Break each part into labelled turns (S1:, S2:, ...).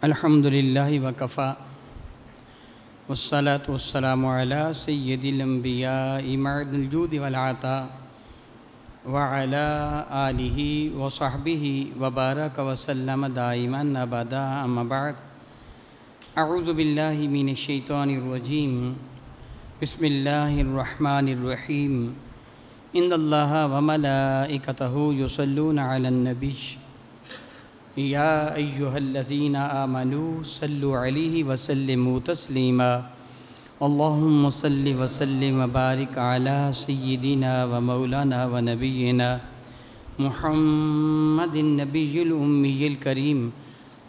S1: الحمدللہ وکفا والصلاة والسلام علی سید الانبیاء معد الجود والعطا وعلی آلہ وصحبہ وبارک وسلم دائما ابدا اما بعد اعوذ باللہ من الشیطان الرجیم بسم اللہ الرحمن الرحیم ان اللہ وملائکتہ یصلون علی النبی یا ایہا الذین آمنوا صلوا علیہ وسلموا تسلیما اللہم صل وسلم وبارک علی سیدنا ومولانا ونبینا محمد النبی الامی الکریم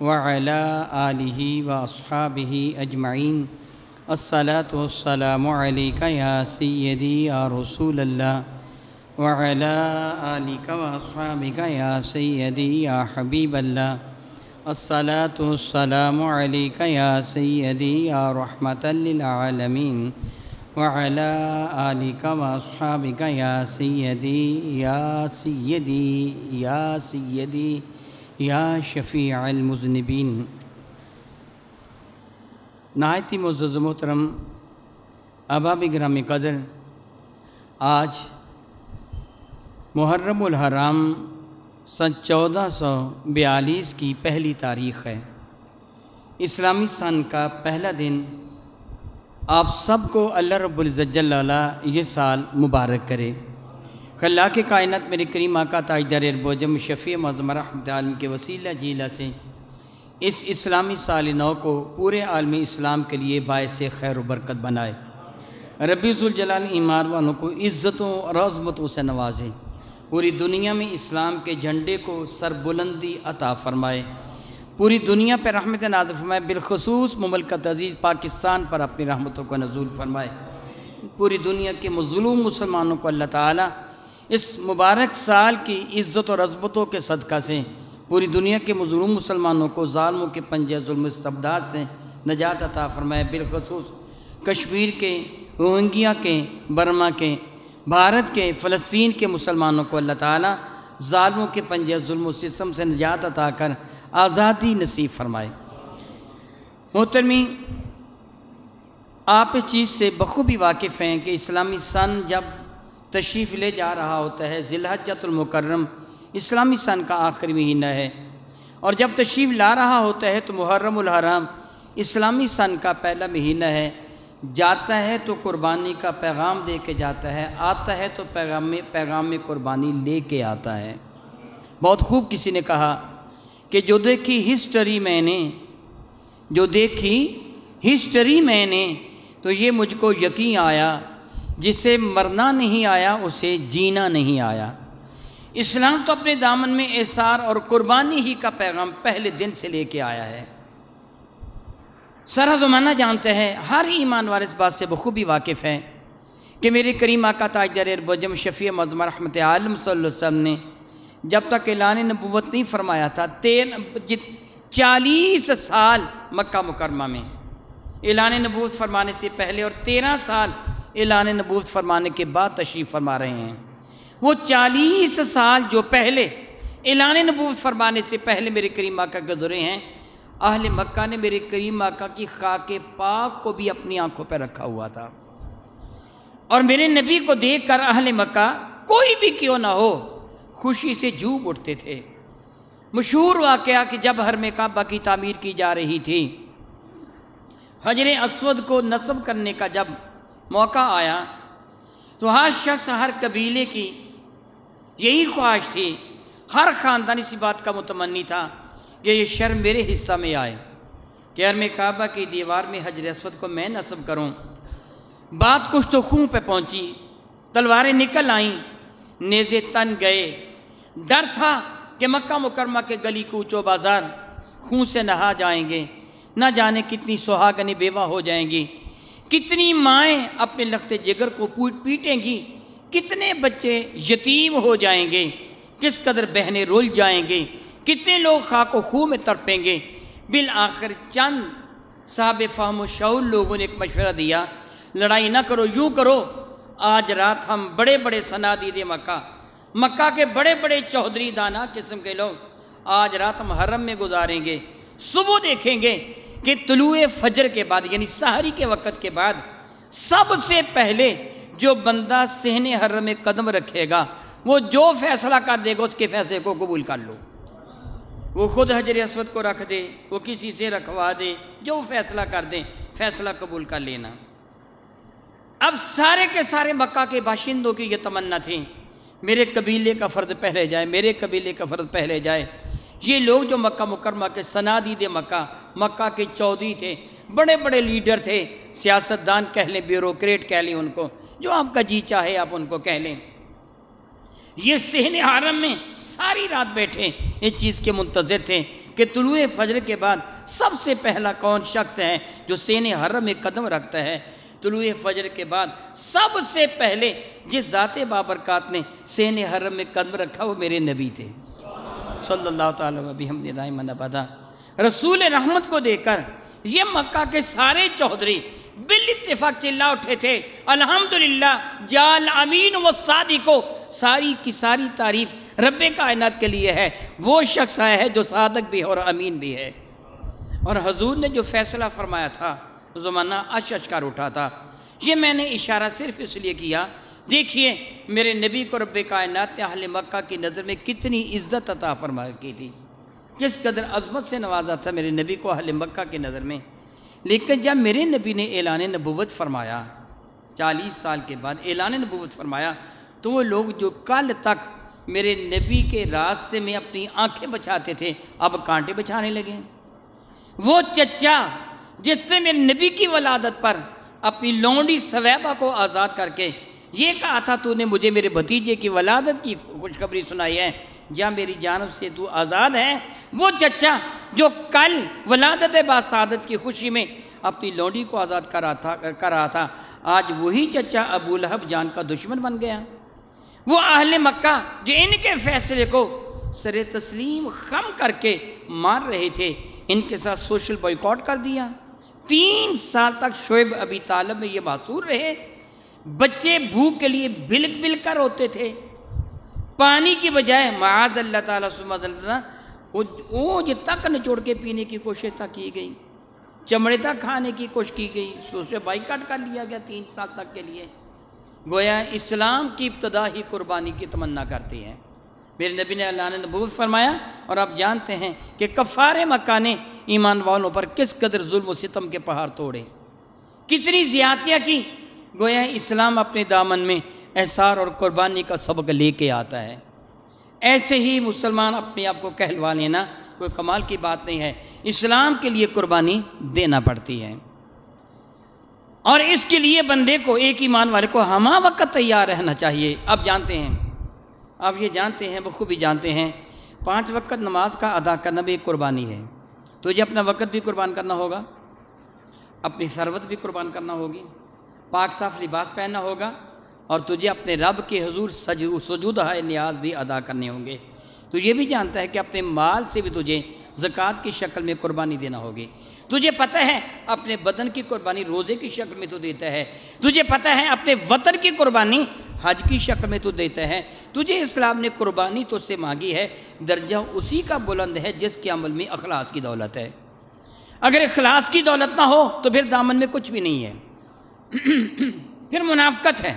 S1: وعلی آلہ واصحابہ اجمعین الصلاة والسلام علیکہ یا سیدی یا رسول اللہ وعلی آلک واصحابک یا سیدی یا حبیب اللہ الصلاة والسلام علیک یا سیدی یا رحمت للعالمین وعلی آلک واصحابک یا سیدی یا سیدی یا سیدی یا شفیع المذنبین۔ نہایت ہی معزز و محترم احباب گرامی قدر، آج محرم الحرام سن 1442 کی پہلی تاریخ ہے، اسلامی سن کا پہلا دن۔ آپ سب کو اللہ رب العزت جل وعلا یہ سال مبارک کرے۔ خلاق کائنات میرے کریم آقا تاجدار اربوجم شفیع معظم رحمت عالم کے وسیلہ جیلہ سے اس اسلامی سال نو کو پورے عالم اسلام کے لیے باعث خیر و برکت بنائے۔ ربی ذوالجلال ایمان والوں کو عزتوں اور عظمتوں سے نوازے، پوری دنیا میں اسلام کے جھنڈے کو سربلندی عطا فرمائے، پوری دنیا پر رحمت نازل فرمائے، بالخصوص مملکت عزیز پاکستان پر اپنی رحمتوں کو نزول فرمائے۔ پوری دنیا کے مظلوم مسلمانوں کو اللہ تعالیٰ اس مبارک سال کی عزت اور عظمتوں کے صدقہ سے پوری دنیا کے مظلوم مسلمانوں کو ظالموں کے پنجے ظلم استبداد سے نجات عطا فرمائے، بالخصوص کشمیر کے، روہنگیا کے، برما کے، بھارت کے، فلسطین کے مسلمانوں کو اللہ تعالیٰ ظالموں کے پنجے ظلم و ستم سے نجات عطا کر آزادی نصیب فرمائے۔ محترمی، آپ اس چیز سے بخوبی واقف ہیں کہ اسلامی سن جب تشریف لے جا رہا ہوتا ہے، ذی الحجۃ المکرم اسلامی سن کا آخری مہینہ ہے، اور جب تشریف لا رہا ہوتا ہے تو محرم الحرام اسلامی سن کا پہلا مہینہ ہے۔ جاتا ہے تو قربانی کا پیغام دے کے جاتا ہے، آتا ہے تو پیغام قربانی لے کے آتا ہے۔ بہت خوب کسی نے کہا کہ جو دیکھی ہسٹری میں نے تو یہ مجھ کو یقین آیا، جسے مرنا نہیں آیا اسے جینا نہیں آیا۔ اسلام تو اپنے دامن میں ایثار اور قربانی ہی کا پیغام پہلے دن سے لے کے آیا ہے۔ سارا زمانہ جانتا ہے، ہر ایمان والے اس بات سے بخوبی واقف ہے کہ میرے کریم آقا تاجدار اربوجم شفیع معظم رحمت عالم صلی اللہ علیہ وسلم نے جب تک اعلان نبوت نہیں فرمایا تھا 40 سال مکہ مکرمہ میں اعلان نبوت فرمانے سے پہلے، اور 13 سال اعلان نبوت فرمانے کے بعد تشریف فرما رہے ہیں۔ وہ 40 سال جو پہلے اعلان نبوت فرمانے سے پہلے میرے کریم آقا گزرے ہیں، اہل مکہ نے میرے کریم آقا کی خاک پاک کو بھی اپنی آنکھوں پہ رکھا ہوا تھا، اور میرے نبی کو دیکھ کر اہل مکہ کوئی بھی کیوں نہ ہو خوشی سے جھوم اٹھتے تھے۔ مشہور واقعہ کہ جب حرم کعبہ کی تعمیر کی جا رہی تھی، حجر اسود کو نصب کرنے کا جب موقع آیا تو ہر شخص، ہر قبیلے کی یہی خواہش تھی، ہر خاندان اسی بات کا متمنی تھا کہ یہ شرم میرے حصہ میں آئے کہ حرم کعبہ کی دیوار میں حجر اسود کو میں نصب کروں۔ بات کچھ تو خون پہ پہنچی، تلواریں نکل آئیں، نیزے تن گئے۔ ڈر تھا کہ مکہ مکرمہ کے گلی کوچو بازار خون سے نہا جائیں گے، نہ جانے کتنی سہاگنیں بیوہ ہو جائیں گی، کتنی مائیں اپنے لخت جگر کو پیٹیں گی، کتنے بچے یتیم ہو جائیں گے، کس قدر بہنیں رول جائیں گے، کتنے لوگ خاک و خون میں تڑپیں گے۔ بالآخر چند صاحب فہم و شعور لوگوں نے ایک مشورہ دیا، لڑائی نہ کرو، یوں کرو، آج رات ہم بڑے بڑے صنادید مکہ کے بڑے بڑے چودھری دانا قسم کے لوگ آج رات ہم حرم میں گزاریں گے، صبح دیکھیں گے کہ طلوع فجر کے بعد یعنی سحری کے وقت کے بعد سب سے پہلے جو بندہ صحن حرم میں قدم رکھے گا وہ جو فیصلہ کر دے گا اس کے فیصلے کو قبول کر لو. وہ خود حجر اسود کو رکھ دے، وہ کسی سے رکھوا دے، جو فیصلہ کر دیں فیصلہ قبول کر لینا. اب سارے کے سارے مکہ کے باشندوں کی یہ تمنا تھی میرے قبیلے کا فرد پہلے جائے، میرے قبیلے کا فرد پہلے جائے. یہ لوگ جو مکہ مکرمہ کے صنادید مکہ، مکہ کے چودھری تھے، بڑے بڑے لیڈر تھے، سیاستدان کہہ لیں، بیوروکریٹ کہہ لیں، ان کو جو آپ کا جی چاہے آپ ان کو کہہ لیں. یہ صحن حرم میں ساری رات بیٹھے اس چیز کے منتظر تھے کہ طلوع فجر کے بعد سب سے پہلا کون شخص ہے جو صحن حرم میں قدم رکھتا ہے. طلوع فجر کے بعد سب سے پہلے جس ذات بابرکات نے صحن حرم میں قدم رکھا وہ میرے نبی تھے صلی اللہ تعالیٰ وبحمدہ دائماً ابدا. رسول رحمت کو دیکھ کر یہ مکہ کے سارے چودھری بالاتفاق چلا اٹھے تھے الحمدللہ جال امین و صادق. ساری کی ساری تعریف رب کائنات کے لیے ہے، وہ شخص آیا ہے جو صادق بھی ہے اور امین بھی ہے. اور حضور نے جو فیصلہ فرمایا تھا زمانہ اش کر اٹھا تھا. یہ میں نے اشارہ صرف اس لیے کیا، دیکھیے میرے نبی کو رب کائنات نے اہل مکہ کی نظر میں کتنی عزت عطا فرما کی تھی، کس قدر عظمت سے نوازا تھا میرے نبی کو اہل مکہ کی نظر میں. لیکن جب میرے نبی نے اعلان نبوت فرمایا 40 سال کے بعد اعلان نبوت فرمایا تو وہ لوگ جو کل تک میرے نبی کے راستے میں اپنی آنکھیں بچھاتے تھے اب کانٹے بچھانے لگے. وہ چچا جس نے میرے نبی کی ولادت پر اپنی لونڈی سویبہ کو آزاد کر کے یہ کہا تھا تو نے مجھے میرے بھتیجے کی ولادت کی خوشخبری سنائی ہے یا میری جانب سے تو آزاد ہے، وہ چچا جو کل ولادت باسعادت کی خوشی میں اپنی لونڈی کو آزاد کر رہا تھا آج وہی چچا ابو لہب جان کا دشمن بن گیا. وہ اہل مکہ جو ان کے فیصلے کو سر تسلیم خم کر کے مار رہے تھے ان کے ساتھ سوشل بائیکاٹ کر دیا. 3 سال تک شعیب ابی طالب میں یہ معصور رہے. بچے بھوک کے لیے بلک بلک کر ہوتے تھے، پانی کی بجائے معاذ اللہ تعالیٰ اونج تک نچوڑ کے پینے کی کوشش تک کی گئی، چمڑے تک کھانے کی کوشش کی گئی، سوشل بائیکاٹ کر لیا گیا 3 سال تک کے لیے. گویا اسلام کی ابتدا ہی قربانی کی تمنا کرتی ہے. میرے نبی نے اللہ نے نبوت فرمایا اور آپ جانتے ہیں کہ کفار مکہ نے ایمان والوں پر کس قدر ظلم و ستم کے پہاڑ توڑے، کتنی زیادتیاں کی. گویا اسلام اپنے دامن میں احسار اور قربانی کا سبق لے کے آتا ہے. ایسے ہی مسلمان اپنے آپ کو کہلوا لینا کوئی کمال کی بات نہیں ہے، اسلام کے لیے قربانی دینا پڑتی ہے. اور اس کے لیے بندے کو ایک ایمان والے کو ہمہ وقت تیار رہنا چاہیے. آپ جانتے ہیں، آپ یہ جانتے ہیں، بخوبی جانتے ہیں 5 وقت نماز کا ادا کرنا بھی ایک قربانی ہے. تجھے اپنا وقت بھی قربان کرنا ہوگا، اپنی ثروت بھی قربان کرنا ہوگی، پاک صاف لباس پہننا ہوگا اور تجھے اپنے رب کے حضور سجود ہائے نیاز بھی ادا کرنے ہوں گے. تو یہ بھی جانتا ہے کہ اپنے مال سے بھی تجھے زکوٰۃ کی شکل میں قربانی دینا ہوگی. تجھے پتہ ہے اپنے بدن کی قربانی روزے کی شکل میں تو دیتا ہے، تجھے پتہ ہے اپنے وطن کی قربانی حج کی شکل میں تو دیتا ہے. تجھے اسلام نے قربانی تو سے مانگی ہے، درجہ اسی کا بلند ہے جس کے عمل میں اخلاص کی دولت ہے. اگر اخلاص کی دولت نہ ہو تو پھر دامن میں کچھ بھی نہیں ہے، پھر منافقت ہے،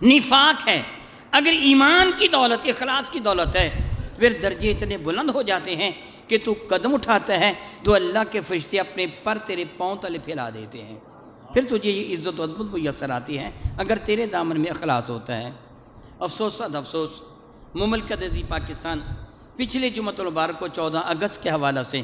S1: نفاق ہے. اگر ایمان کی دولت، اخلاص کی دولت ہے پھر درجے اتنے بلند ہو جاتے ہیں کہ تو قدم اٹھاتا ہے تو اللہ کے فرشتے اپنے پر تیرے پاؤں تلے پھیلا دیتے ہیں. پھر تجھے یہ عزت و عظمت میسر آتی ہے اگر تیرے دامن میں اخلاص ہوتا ہے. افسوس صد افسوس، مملکت عزیز پاکستان پچھلے جمعۃ المبارک کو 14 اگست کے حوالہ سے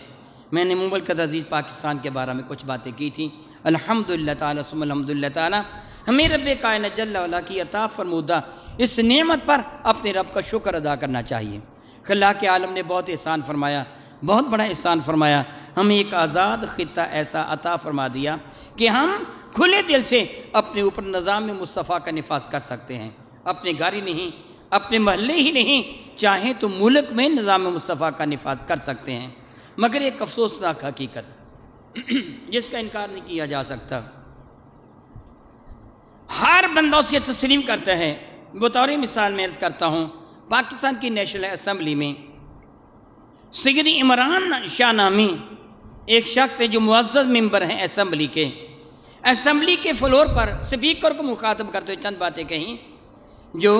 S1: میں نے مملکت عزیز پاکستان کے بارے میں کچھ باتیں کی تھیں. الحمدللہ تعالیٰ ثم الحمدللہ تعالیٰ ہمیں رب کائنات جل وعلا کی عطا فرمودہ اس نعمت پر اپنے رب کا شکر ادا کرنا چاہیے. خلاق عالم نے بہت احسان فرمایا، بہت بڑا احسان فرمایا. ہمیں ایک آزاد خطہ ایسا عطا فرما دیا کہ ہم کھلے دل سے اپنے اوپر نظام مصطفیٰ کا نفاذ کر سکتے ہیں. اپنے گھر ہی نہیں، اپنے محلے ہی نہیں، چاہیں تو ملک میں نظام مصطفیٰ کا نفاذ کر سکتے ہیں. مگر ایک افسوسناک حقیقت جس کا انکار نہیں کیا جا سکتا، ہر بندہ اس کی تسلیم کرتا ہے. بطور مثال میں عرض کرتا ہوں، پاکستان کی نیشنل اسمبلی میں سید عمران شاہ نامی ایک شخص ہے جو معزز ممبر ہیں اسمبلی کے فلور پر سپیکر کو مخاطب کرتے ہوئے چند باتیں کہیں جو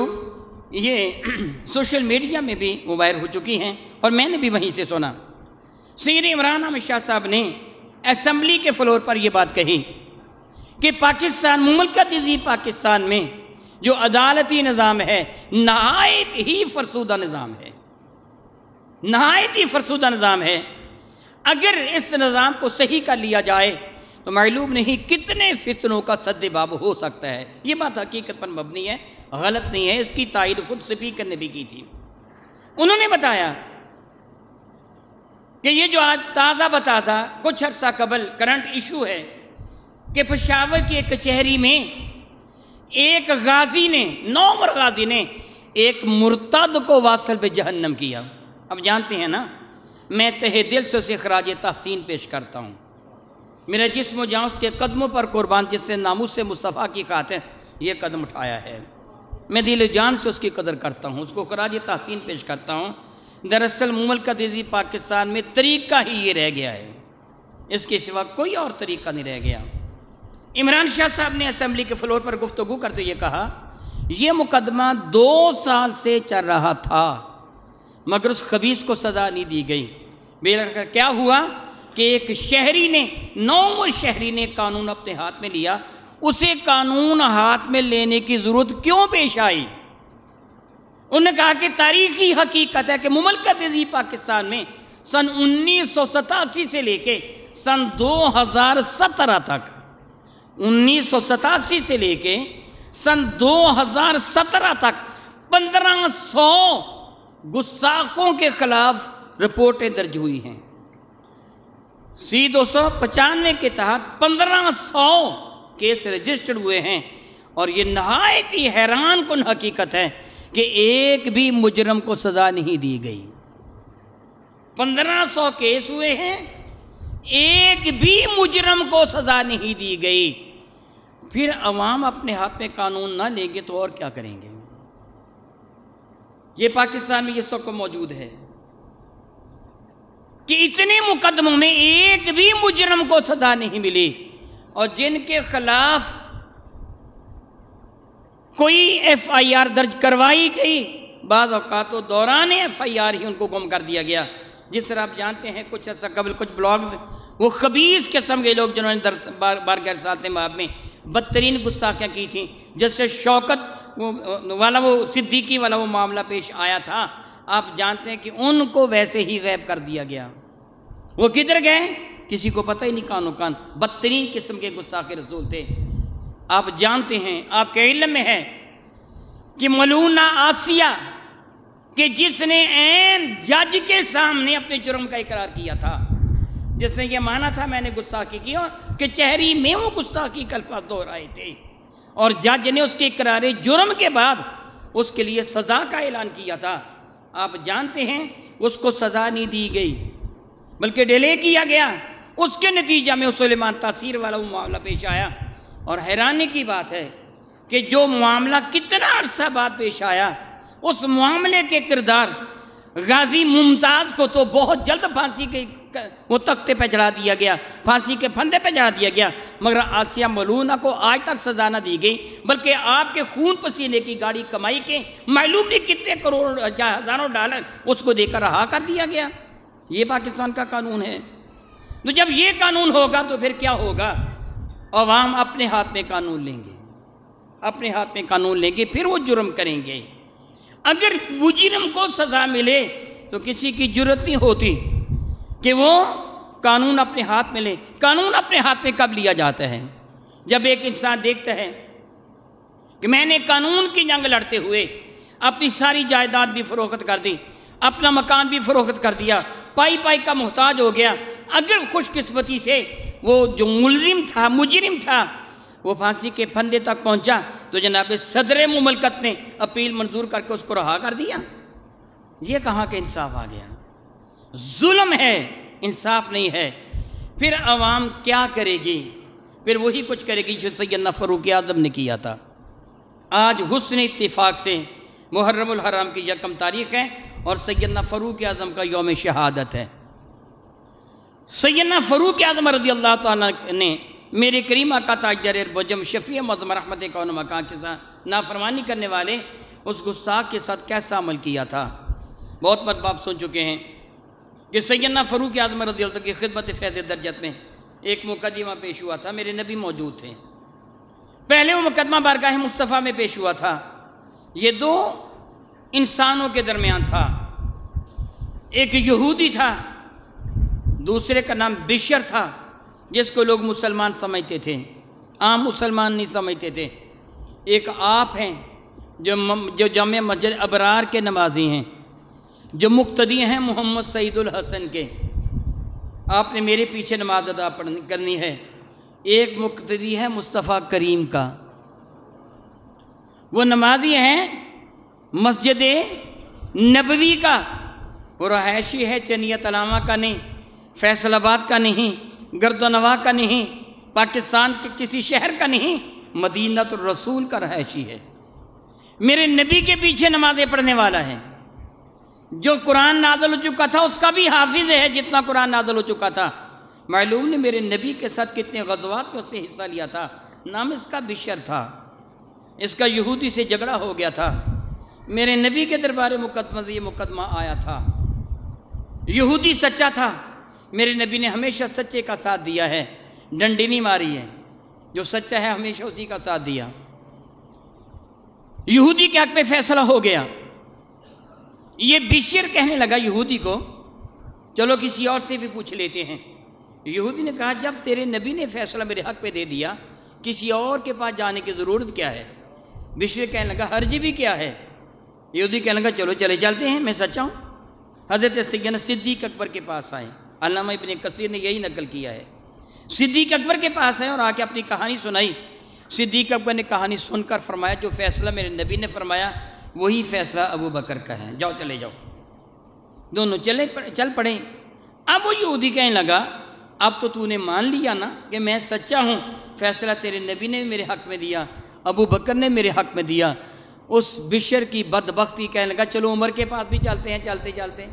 S1: یہ سوشل میڈیا میں بھی وائرل ہو چکی ہیں اور میں نے بھی وہیں سے سنا۔ سید عمران احمد شاہ صاحب نے اسمبلی کے فلور پر یہ بات کہی کہ پاکستان مملکت پاکستان میں جو عدالتی نظام ہے نہایت ہی فرسودہ نظام ہے، نہایت ہی فرسودہ نظام ہے۔ اگر اس نظام کو صحیح کر لیا جائے تو معلوم نہیں کتنے فتنوں کا سد باب ہو سکتا ہے۔ یہ بات حقیقت پر مبنی ہے، غلط نہیں ہے، اس کی تائید خود سپیکر نے بھی کی تھی۔ انہوں نے بتایا کہ یہ جو آج تازہ بتا تھا کچھ عرصہ قبل کرنٹ ایشو ہے کہ پشاور کی ایک کچہری میں ایک غازی نے، نومر غازی نے ایک مرتد کو واصل پہ جہنم کیا۔ اب جانتے ہیں نا، میں تہہ دل سے اسے خراج تحسین پیش کرتا ہوں۔ میرا جسم و جان اس کے قدموں پر قربان، جس سے ناموس مصطفیٰ کی خاطر یہ قدم اٹھایا ہے۔ میں دل و جان سے اس کی قدر کرتا ہوں، اس کو خراج تحسین پیش کرتا ہوں۔ دراصل مملکت پاکستان میں طریقہ ہی یہ رہ گیا ہے، اس کے سوا کوئی اور طریقہ نہیں رہ گیا۔ عمران شاہ صاحب نے اسمبلی کے فلور پر گفتگو کرتے یہ کہا، یہ مقدمہ 2 سال سے چل رہا تھا مگر اس خبیث کو سزا نہیں دی گئی۔ بہرحال کیا ہوا کہ ایک شہری نے، نومر شہری نے قانون اپنے ہاتھ میں لیا۔ اسے قانون ہاتھ میں لینے کی ضرورت کیوں پیش آئی؟ انہوں نے کہا کہ تاریخی حقیقت ہے کہ مملکت پاکستان میں سن 1987 سے لے کے سن 2017 تک، 1987 سے لے کے سن 2017 تک 1500 گستاخوں کے خلاف رپورٹیں درج ہوئی ہیں۔ C-295 کے تحت 1500 کیس رجسٹرڈ ہوئے ہیں، اور یہ نہایت ہی حیران کن حقیقت ہے کہ ایک بھی مجرم کو سزا نہیں دی گئی۔ 1500 کیس ہوئے ہیں، ایک بھی مجرم کو سزا نہیں دی گئی۔ پھر عوام اپنے ہاتھ میں قانون نہ لیں گے تو اور کیا کریں گے؟ یہ پاکستان میں یہ سب کو موجود ہے کہ اتنے مقدموں میں ایک بھی مجرم کو سزا نہیں ملی، اور جن کے خلاف کوئی FIR درج کروائی گئی، بعض اوقات تو دوران FIR ہی ان کو گم کر دیا گیا۔ جس طرح آپ جانتے ہیں کچھ عرصہ قبل کچھ بلاگز، وہ خبیث قسم کے لوگ جنہوں نے بارگاہ رسالت مآب میں بدترین گستاخیاں کی تھیں، جس سے شوکت والا وہ صدیقی والا وہ معاملہ پیش آیا تھا، آپ جانتے ہیں کہ ان کو ویسے ہی غائب کر دیا گیا۔ وہ کدھر گئے کسی کو پتہ ہی نہیں، کانو کان بدترین قسم کے گستاخ رسول تھے۔ آپ جانتے ہیں، آپ کے علم میں ہے کہ ملعونہ آسیہ کہ جس نے عین جج کے سامنے اپنے جرم کا اقرار کیا تھا، جس نے یہ مانا تھا میں نے گستاخی کی، اور کچہری میں وہ گستاخی کا الفاظ دہرائے تھے، اور جج نے اس کے اقرار جرم کے بعد اس کے لیے سزا کا اعلان کیا تھا۔ آپ جانتے ہیں اس کو سزا نہیں دی گئی بلکہ ڈیلے کیا گیا۔ اس کے نتیجہ میں سلیمان تاثیر والا وہ معاملہ پیش آیا، اور حیرانی کی بات ہے کہ جو معاملہ کتنا عرصہ بعد پیش آیا، اس معاملے کے کردار غازی ممتاز کو تو بہت جلد پھانسی کے وہ تختے پہ چڑھا دیا گیا، پھانسی کے پھندے پہ چڑھا دیا گیا، مگر آسیہ ملعونہ کو آج تک سزا نہ دی گئی، بلکہ آپ کے خون پسینے کی گاڑی کمائی کے معلوم نہیں کتنے کروڑ ہزاروں ڈالر اس کو دے کر رہا کر دیا گیا۔ یہ پاکستان کا قانون ہے۔ تو جب یہ قانون ہوگا تو پھر کیا ہوگا؟ عوام اپنے ہاتھ میں قانون لیں گے، اپنے ہاتھ میں قانون لیں گے، پھر وہ جرم کریں گے۔ اگر مجرم کو سزا ملے تو کسی کی جرت نہیں ہوتی کہ وہ قانون اپنے ہاتھ میں لے۔ قانون اپنے ہاتھ میں کب لیا جاتا ہے؟ جب ایک انسان دیکھتا ہے کہ میں نے قانون کی جنگ لڑتے ہوئے اپنی ساری جائیداد بھی فروخت کر دی، اپنا مکان بھی فروخت کر دیا، پائی پائی کا محتاج ہو گیا۔ اگر خوش قسمتی سے وہ جو مجرم تھا وہ پھانسی کے پھندے تک پہنچا تو جناب صدر مملکت نے اپیل منظور کر کے اس کو رہا کر دیا۔ یہ کہاں کہ انصاف آ گیا؟ ظلم ہے، انصاف نہیں ہے۔ پھر عوام کیا کرے گی؟ پھر وہی کچھ کرے گی جو سیدنا فاروق اعظم نے کیا تھا۔ آج حسن اتفاق سے محرم الحرام کی 1 تاریخ ہے، اور سیدنا فاروق اعظم کا یوم شہادت ہے۔ سیدنا فاروق اعظم رضی اللہ تعالیٰ نے میرے کریم آقا تاجدار بجم شفیع معظم رحمت کون مکان کے ساتھ نافرمانی کرنے والے اس گستاخ کے ساتھ کیسا عمل کیا تھا۔ بہت مرتبہ آپ سن چکے ہیں کہ سیدنا فاروق اعظم رضی اللہ کی خدمت فیض درجت میں ایک مقدمہ پیش ہوا تھا، میرے نبی موجود تھے۔ پہلے وہ مقدمہ بارگاہ مصطفیٰ میں پیش ہوا تھا، یہ دو انسانوں کے درمیان تھا، ایک یہودی تھا، دوسرے کا نام بشر تھا، جس کو لوگ مسلمان سمجھتے تھے، عام مسلمان نہیں سمجھتے تھے۔ ایک آپ ہیں جو جامع مسجد ابرار کے نمازی ہیں، جو مقتدی ہیں محمد سعید الحسن کے، آپ نے میرے پیچھے نماز ادا کرنی ہے۔ ایک مقتدی ہے مصطفیٰ کریم کا، وہ نمازی ہیں مسجد نبوی کا، وہ رہائشی ہے چنیت علامہ کا نہیں، فیصل آباد کا نہیں، گردنواں کا نہیں، پاکستان کے کسی شہر کا نہیں، مدینہ الرسول کا رہائشی ہے۔ میرے نبی کے پیچھے نمازیں پڑھنے والا ہے، جو قرآن نازل ہو چکا تھا اس کا بھی حافظ ہے جتنا قرآن نازل ہو چکا تھا۔ معلوم نے میرے نبی کے ساتھ کتنے غزوات میں اس نے حصہ لیا تھا۔ نام اس کا بشر تھا، اس کا یہودی سے جھگڑا ہو گیا تھا، میرے نبی کے دربار مقدمہ سے یہ مقدمہ آیا تھا۔ یہودی سچا تھا، میرے نبی نے ہمیشہ سچے کا ساتھ دیا ہے، ڈنڈی نہیں ماری ہے، جو سچا ہے ہمیشہ اسی کا ساتھ دیا۔ یہودی کے حق میں فیصلہ ہو گیا۔ یہ بشر کہنے لگا یہودی کو، چلو کسی اور سے بھی پوچھ لیتے ہیں۔ یہودی نے کہا جب تیرے نبی نے فیصلہ میرے حق پہ دے دیا، کسی اور کے پاس جانے کی ضرورت کیا ہے؟ بشر کہنے لگا حرج بھی کیا ہے؟ یہودی کہنے لگا چلو چلے چلتے ہیں، میں سچا ہوں۔ حضرت سیدنا صدیق اکبر کے پاس آئے، علامہ ابن کثیر نے یہی نقل کیا ہے۔ صدیق اکبر کے پاس آئے اور آ کے اپنی کہانی سنائی۔ صدیق اکبر نے کہانی سن کر فرمایا جو فیصلہ میرے نبی نے فرمایا وہی فیصلہ ابو بکر کا ہے، جاؤ چلے جاؤ۔ دونوں چل پڑے۔ اب وہ یہودی کہنے لگا اب تو نے مان لیا نا کہ میں سچا ہوں، فیصلہ تیرے نبی نے میرے حق میں دیا، ابو بکر نے میرے حق میں دیا۔ اس بشر کی بدبختی کہنے لگا چلو عمر کے پاس بھی چلتے ہیں، چلتے چلتے۔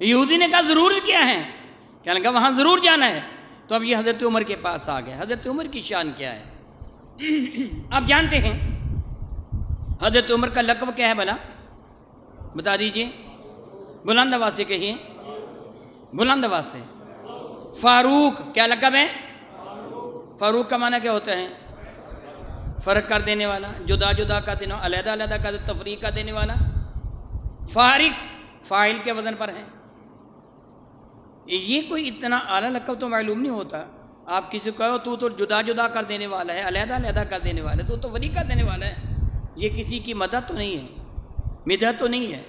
S1: یہودی نے کہا ضرور کیا ہے؟ کہنے لگا وہاں ضرور جانا ہے۔ تو اب یہ حضرت عمر کے پاس آ گئے۔ حضرت عمر کی شان کیا ہے آپ جانتے ہیں؟ حضرت عمر کا لقب کیا ہے بھلا بتا دیجئے، بلند آواز سے کہیے، بلند آواز سے۔ فاروق کیا لقب ہے؟ فاروق کا معنی کیا ہوتا ہے؟ فرق کر دینے والا، جدا جدا کا دینے والا، علیحدہ علیحدہ کا تفریق کا دینے والا۔ فارق فاعل کے وزن پر ہے۔ یہ کوئی اتنا اعلیٰ لقب تو معلوم نہیں ہوتا۔ آپ کسی کو کہو تو جدا جدا کر دینے والا ہے، علیحدہ علیحدہ کر دینے والا ہے، تو فریق کر دینے والا ہے۔ یہ کسی کی مدد تو نہیں ہے، مدد تو نہیں ہے،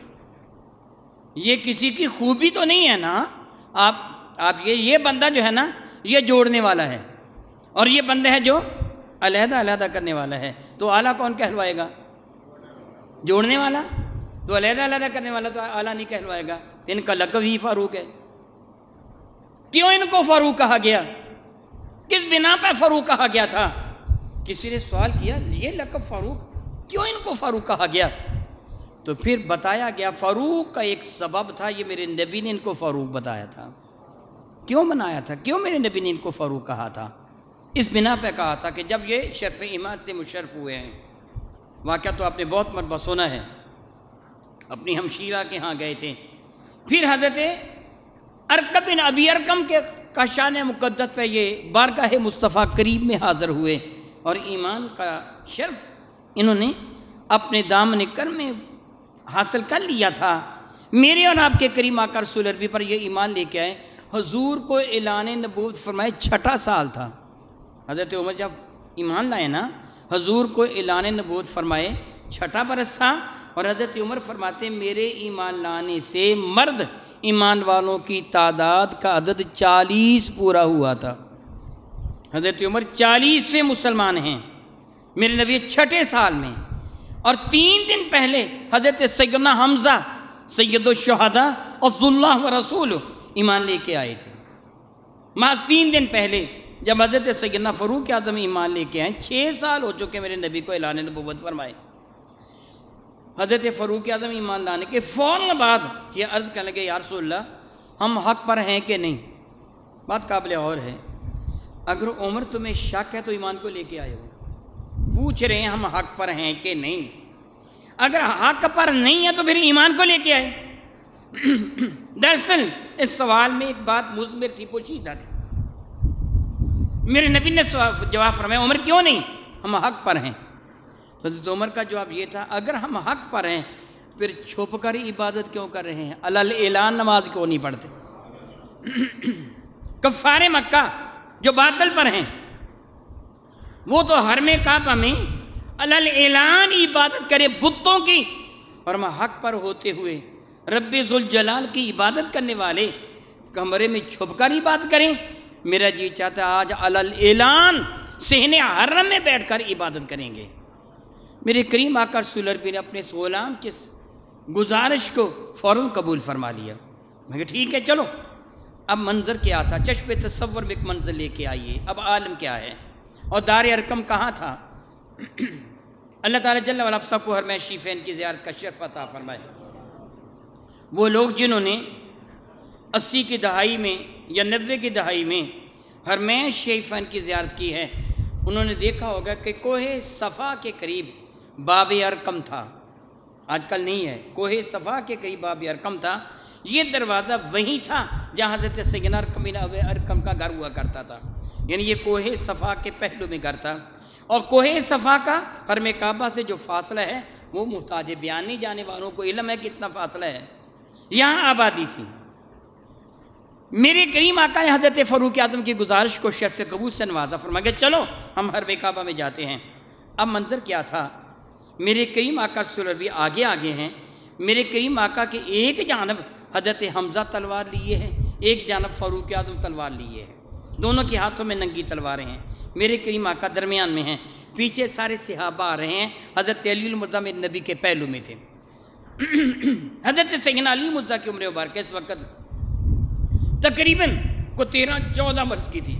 S1: یہ کسی کی خوبی تو نہیں ہے نا۔ آپ یہ بندہ جو ہے نا یہ جوڑنے والا ہے، اور یہ بندہ ہے جو علیحدہ علیحدہ کرنے والا ہے، تو اعلیٰ کون کہلوائے گا؟ جوڑنے والا۔ تو علیحدہ علیحدہ کرنے والا تو اعلیٰ نہیں کہلوائے گا۔ ان کا لقب ہی فاروق ہے۔ کیوں ان کو فاروق کہا گیا؟ کس بنا پہ فاروق کہا گیا تھا؟ کسی نے سوال کیا یہ لقب فاروق کیوں ان کو فاروق کہا گیا؟ تو پھر بتایا گیا فاروق کا ایک سبب تھا، یہ میرے نبی نے ان کو فاروق بتایا تھا۔ کیوں بنایا تھا؟ کیوں میرے نبی نے ان کو فاروق کہا تھا؟ اس بنا پہ کہا تھا کہ جب یہ شرف ایمان سے مشرف ہوئے ہیں، واقعہ تو آپ نے بہت مرتبہ سنا ہے، اپنی ہمشیرہ کے ہاں گئے تھے، پھر حضرت ارقم بن ابی ارقم کے کا شان مقدس پہ یہ بارگاہ مصطفیٰ کریم میں حاضر ہوئے، اور ایمان کا شرف انہوں نے اپنے دامن کرم میں حاصل کر لیا تھا۔ میرے اور آپ کے کریم آقا رسول عربی پر یہ ایمان لے کے آئے۔ حضور کو اعلان نبوت فرمائے 6 سال تھا۔ حضرت عمر جب ایمان لائے نا، حضور کو اعلان نبوت فرمائے 6 برس تھا، اور حضرت عمر فرماتے میرے ایمان لانے سے مرد ایمان والوں کی تعداد کا عدد 40 پورا ہوا تھا۔ حضرت عمر 40 سے مسلمان ہیں، میرے نبی 6 سال میں، اور 3 دن پہلے حضرت سیدنا حمزہ سید الشہداء عز اللہ و رسول ایمان لے کے آئے تھے۔ محض 3 دن پہلے جب حضرت سیدنا فاروق اعظم ایمان لے کے آئے، 6 سال ہو چکے میرے نبی کو اعلان نبوت فرمائے۔ حضرت فاروق اعظم ایمان لانے کے فوراً بعد یہ عرض کرنے لگے یا رسول اللہ ہم حق پر ہیں کہ نہیں؟ بات قابل اور ہے، اگر عمر تمہیں شک ہے تو ایمان کو لے کے آئے ہو، پوچھ رہے ہیں ہم حق پر ہیں کہ نہیں، اگر حق پر نہیں ہے تو پھر ایمان کو لے کے آئے۔ دراصل اس سوال میں ایک بات مثمر تھی، پوشیدہ تھی۔ میرے نبی نے جواب فرمایا عمر کیوں نہیں، ہم حق پر ہیں۔ حضرت عمر کا جواب یہ تھا اگر ہم حق پر ہیں پھر چھپ کر عبادت کیوں کر رہے ہیں، علی اعلان نماز کیوں نہیں پڑھتے؟ کفار مکہ جو باطل پر ہیں وہ تو حرم کعبہ میں علی اعلان عبادت کرے بتوں کی، اور ہم حق پر ہوتے ہوئے رب ذوالجلال کی عبادت کرنے والے کمرے میں چھپ کر عبادت کریں۔ میرا جی چاہتا ہے آج علی اعلان صحن حرم میں بیٹھ کر عبادت کریں گے۔ میرے کریم آقا رسول اللہ نے اپنے اس غلام کی گزارش کو فوراً قبول فرما لیا۔ میں کہا ٹھیک ہے چلو، اب منظر کیا تھا، چشم تصور میں ایک منظر لے کے آئیے، اب عالم کیا ہے اور دار ارقم کہاں تھا۔ اللہ تعالیٰ جل وعلا آپ سب کو حرم شریفین کی زیارت کا شرف عطا فرمائے۔ وہ لوگ جنہوں نے 80 کی دہائی میں یا 90 کی دہائی میں حرم شریفین کی زیارت کی ہے، انہوں نے دیکھا ہوگا کہ کوہ صفا کے قریب باب ارقم تھا، آج کل نہیں ہے، کوہ صفا کے قریب باب ارقم تھا۔ یہ دروازہ وہیں تھا جہاں حضرت سیدنا ارقم بن ابی ارقم کا گھر ہوا کرتا تھا، یعنی یہ کوہ صفا کے پہلو میں گھر تھا، اور کوہ صفا کا حرم کعبہ سے جو فاصلہ ہے وہ محتاج بیان نہیں، جانے والوں کو علم ہے کتنا فاصلہ ہے۔ یہاں آبادی تھی۔ میرے کریم آقا نے حضرت فاروق اعظم کی گزارش کو شرف قبول سے نوازا، فرمایا کہ چلو ہم حرم کعبہ میں جاتے ہیں۔ اب منظر کیا تھا، میرے کریم آقا رسول اللہ آگے آگے ہیں، میرے کریم آقا کے ایک جانب حضرت حمزہ تلوار لیے ہیں، ایک جانب فاروق اعظم تلوار لیے ہیں، دونوں کے ہاتھوں میں ننگی تلواریں ہیں۔ میرے کریم آقا درمیان میں ہیں، پیچھے سارے صحابہ آ رہے ہیں۔ حضرت علی المرضیٰ میرے نبی کے پہلو میں تھے۔ حضرت سیدنا علی مرضیٰ کی عمر مبارکہ اس وقت تقریباً کو 13-14 برس کی تھی،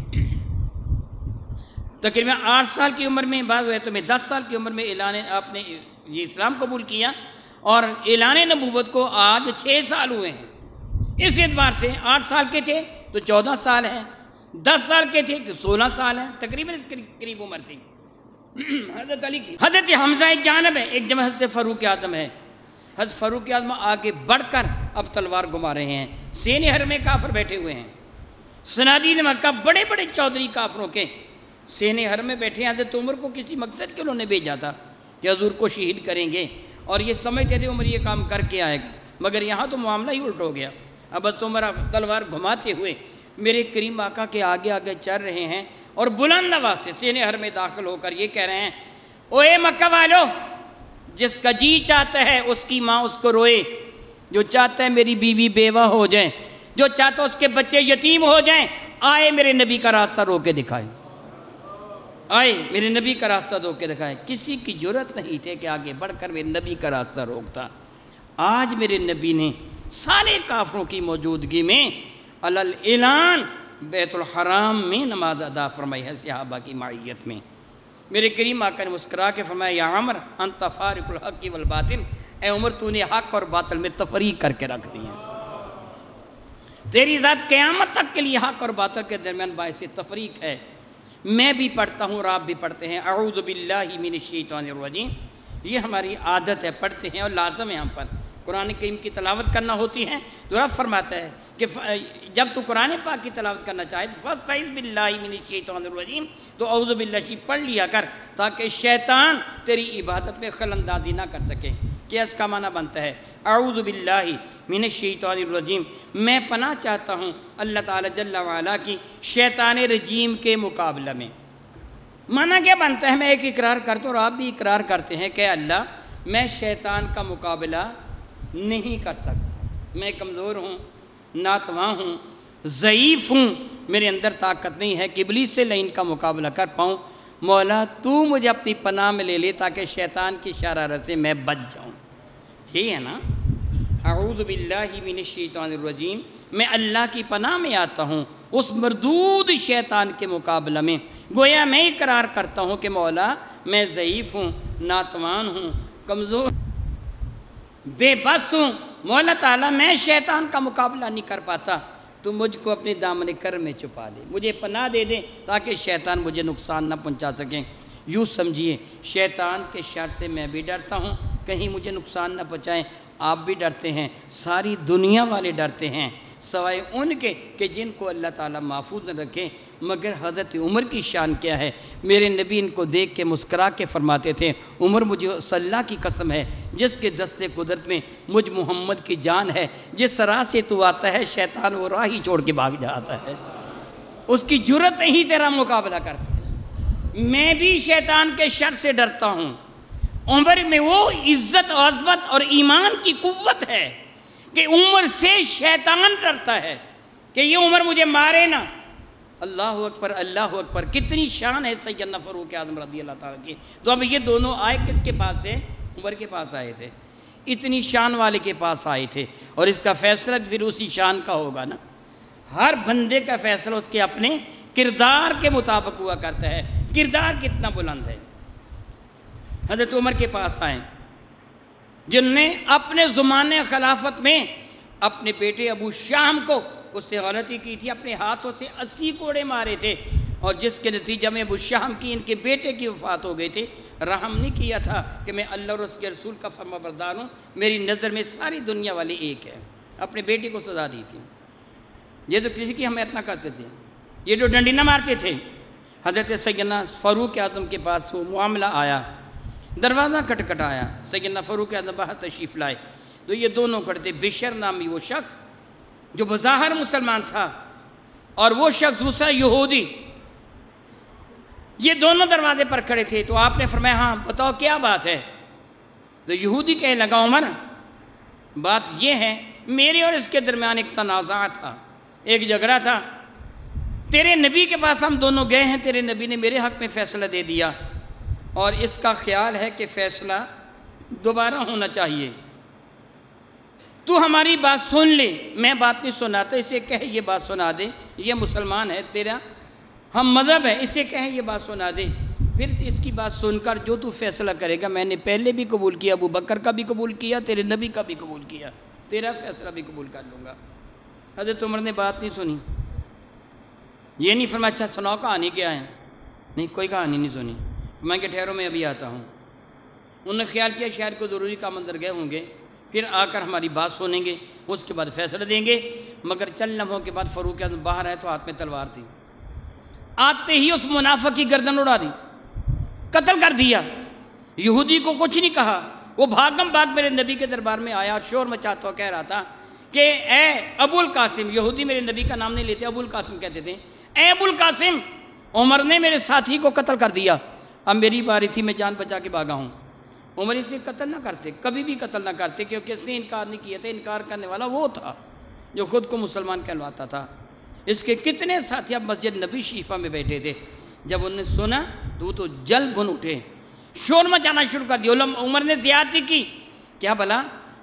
S1: تقریباً 8 سال کی عمر میں، بعض روایتوں میں 10 سال کی عمر میں آپ نے یہ اسلام قبول کیا، اور اعلان نبوت کو آج 6 سال ہوئے ہیں۔ اس اعتبار سے 8 سال کے تھے تو 14 سال ہیں، 10 سال کے تھے تو 16 سال ہیں، تقریباً اس قریب عمر تھی حضرت علی کی۔ حضرت حمزہ ایک جانب ہے، ایک جانب حضرت فاروق اعظم ہے۔ حضرت فاروق اعظم آگے بڑھ کر اب تلوار گھما رہے ہیں، سین حرم کافر بیٹھے ہوئے ہیں، صنادید مکہ بڑے بڑے چودھری کافروں کے سین حرم میں بیٹھے ہیں۔ حضرت عمر کو کسی مقصد کے انہوں نے بھیجا تھا کہ حضور کو شہید کریں گے، اور یہ سمجھتے تھے عمر یہ کام کر کے آئے گا، مگر یہاں تو معاملہ ہی الٹ ہو گیا۔ اب حضرت عمر تلوار گھماتے ہوئے میرے کریم آقا کے آگے آگے چل رہے ہیں، اور بلند آواز سے سین حرم میں داخل ہو کر یہ کہہ رہے ہیں، اوے مکہ والو، جس کا جی چاہتا ہے اس کی ماں اس کو روئے، جو چاہتا ہے میری بیوی بیوہ ہو جائیں، جو چاہتا ہے اس کے بچے یتیم ہو جائیں، آئے میرے نبی کا راستہ رو کے دکھائے، آئے میرے نبی کا راستہ رو کے دکھائے۔ کسی کی جرت نہیں تھے کہ آگے بڑھ کر میرے نبی کا راستہ روکتا۔ آج میرے نبی نے سارے کافروں کی موجودگی میں علی اعلان بیت الحرام میں نماز ادا فرمائی ہے، صحابہ کی معیت میں۔ میرے کریم آقا نے مسکرا کے فرمایا، یا عمر انت فارق الحق والباطل، اے عمر تو نے حق اور باطل میں تفریق کر کے رکھ دی ہے، تیری ذات قیامت تک کے لیے حق اور باطل کے درمیان باعث تفریق ہے۔ میں بھی پڑھتا ہوں اور آپ بھی پڑھتے ہیں، اعوذ باللہ من الشیطان الرجیم، یہ ہماری عادت ہے، پڑھتے ہیں اور لازم ہے ہم پر۔ قرآن کریم کی تلاوت کرنا ہوتی ہے تو رب فرماتا ہے کہ جب تو قرآن پاک کی تلاوت کرنا چاہے تو فاستعذ باللہ من الشیطان الرجیم، تو اعوذ باللہ پڑھ لیا کر تاکہ شیطان تیری عبادت میں خلل اندازی نہ کر سکے۔ کہ اس کا معنی بنتا ہے اعوذ باللہ من الشیطان الرجیم، میں پناہ چاہتا ہوں اللہ تعالیٰ جل وعلا کی شیطان رجیم کے مقابلہ میں۔ معنی کیا بنتا ہے؟ میں ایک اقرار کرتا ہوں اور آپ بھی اقرار کرتے ہیں کہ اللہ میں شیطان کا مقابلہ نہیں کر سکتا، میں کمزور ہوں، ناتواں ہوں، ضعیف ہوں، میرے اندر طاقت نہیں ہے کہ ابلیس سے لعین کا مقابلہ کر پاؤں۔ مولا تو مجھے اپنی پناہ میں لے لے تاکہ شیطان کی شرارت سے میں بچ جاؤں۔ یہی ہے نا، اعوذ باللہ من الشیطان الرجیم، میں اللہ کی پناہ میں آتا ہوں اس مردود شیطان کے مقابلہ میں۔ گویا میں اقرار کرتا ہوں کہ مولا میں ضعیف ہوں، ناتوان ہوں، کمزور بے بس ہوں مولا تعالیٰ، میں شیطان کا مقابلہ نہیں کر پاتا، تو مجھ کو اپنے دامن کرم میں چھپا لے، مجھے پناہ دے دیں تاکہ شیطان مجھے نقصان نہ پہنچا سکیں۔ یوں سمجھیے شیطان کے شر سے میں بھی ڈرتا ہوں، کہیں مجھے نقصان نہ پہنچائیں، آپ بھی ڈرتے ہیں، ساری دنیا والے ڈرتے ہیں، سوائے ان کے کہ جن کو اللہ تعالیٰ محفوظ نہ رکھیں۔ مگر حضرت عمر کی شان کیا ہے؟ میرے نبی ان کو دیکھ کے مسکرا کے فرماتے تھے، عمر مجھے اس اللہ کی قسم ہے جس کے دست قدرت میں مجھ محمد کی جان ہے، جس راہ سے تو آتا ہے شیطان وہ راہ ہی چھوڑ کے بھاگ جاتا ہے، اس کی جرت نہیں تیرا مقابلہ کرتا ہے۔ میں بھی شیطان کے شر سے ڈرتا ہوں۔ عمر میں وہ عزت و عظمت اور ایمان کی قوت ہے کہ عمر سے شیطان ڈرتا ہے کہ یہ عمر مجھے مارے نہ۔ اللہ اکبر، اللہ اکبر، کتنی شان ہے سیدنا فاروق اعظم رضی اللہ تعالیٰ کی۔ تو اب یہ دونوں آئے کس کے پاس سے؟ عمر کے پاس آئے تھے، اتنی شان والے کے پاس آئے تھے، اور اس کا فیصلہ بھی پھر اسی شان کا ہوگا نا۔ ہر بندے کا فیصلہ اس کے اپنے کردار کے مطابق ہوا کرتا ہے۔ کردار کتنا بلند ہے۔ حضرت عمر کے پاس آئے جن نے اپنے زمانے خلافت میں اپنے بیٹے ابو شام کو اس سے غلطی کی تھی، اپنے ہاتھوں سے 80 کوڑے مارے تھے، اور جس کے نتیجہ میں ابو شام کی ان کے بیٹے کی وفات ہو گئی تھی۔ رحم نہیں کیا تھا کہ میں اللہ اور اس کے رسول کا فرما بردار ہوں، میری نظر میں ساری دنیا والی ایک ہے، اپنے بیٹے کو سزا دی تھی۔ یہ تو کسی کی حمایت نہ کرتے تھے، یہ جو ڈنڈی نہ مارتے تھے۔ حضرت سیدنا فاروق اعظم کے پاس وہ معاملہ آیا، دروازہ کھٹکھٹایا، سیدنا فاروق اعظم باہر تشریف لائے تو یہ دونوں کھڑے تھے، بشر نامی وہ شخص جو بظاہر مسلمان تھا اور وہ شخص دوسرا یہودی، یہ دونوں دروازے پر کھڑے تھے۔ تو آپ نے فرمایا ہاں بتاؤ کیا بات ہے؟ تو یہودی کہنے لگا عمر بات یہ ہے میرے اور اس کے درمیان ایک تنازع تھا، ایک جھگڑا تھا، تیرے نبی کے پاس ہم دونوں گئے ہیں، تیرے نبی نے میرے حق میں فیصلہ دے دیا، اور اس کا خیال ہے کہ فیصلہ دوبارہ ہونا چاہیے، تو ہماری بات سن لے۔ میں بات نہیں سناتا، اسے کہے یہ بات سنا دے، یہ مسلمان ہے، تیرا ہم مذہب ہے، اسے کہے یہ بات سنا دے، پھر اس کی بات سن کر جو تو فیصلہ کرے گا، میں نے پہلے بھی قبول کیا، ابو بکر کا بھی قبول کیا، تیرے نبی کا بھی قبول کیا، تیرا فیصلہ بھی قبول کر لوں گا۔ حضرت عمر نے بات نہیں سنی، یہ نہیں فرمایا اچھا سناؤ کہانی کیا ہے، نہیں کوئی کہانی نہیں سنی، میں کہ ٹھہرو میں ابھی آتا ہوں۔ انہوں نے خیال کیا شاید کوئی ضروری کام اندر گئے ہوں گے، پھر آ کر ہماری بات سنیں گے، اس کے بعد فیصلہ دیں گے۔ مگر چند لمحوں کے بعد فاروق اعظم باہر آئے تو ہاتھ میں تلوار تھی، آتے ہی اس منافق کی گردن اڑا دی، قتل کر دیا۔ یہودی کو کچھ نہیں کہا، وہ بھاگم بھاگ میرے نبی کے دربار میں آیا اور شور مچاتا ہوا کہہ رہا تھا کہ اے ابو القاسم، یہودی میرے نبی کا نام نہیں لیتے، ابو القاسم کہتے تھے، اے ابو القاسم عمر نے میرے ساتھی کو قتل کر دیا، اب میری باری تھی، میں جان بچا کے بھاگا ہوں۔ عمر اسے قتل نہ کرتے، کبھی بھی قتل نہ کرتے، کیونکہ اس نے انکار نہیں کیا تھا، انکار کرنے والا وہ تھا جو خود کو مسلمان کہلواتا تھا۔ اس کے کتنے ساتھی اب مسجد نبی شریفہ میں بیٹھے تھے، جب انہوں نے سنا تو وہ تو جل بن اٹھے، شور مچانا شروع کر دیا، عمر نے زیادتی کی، کیا بھلا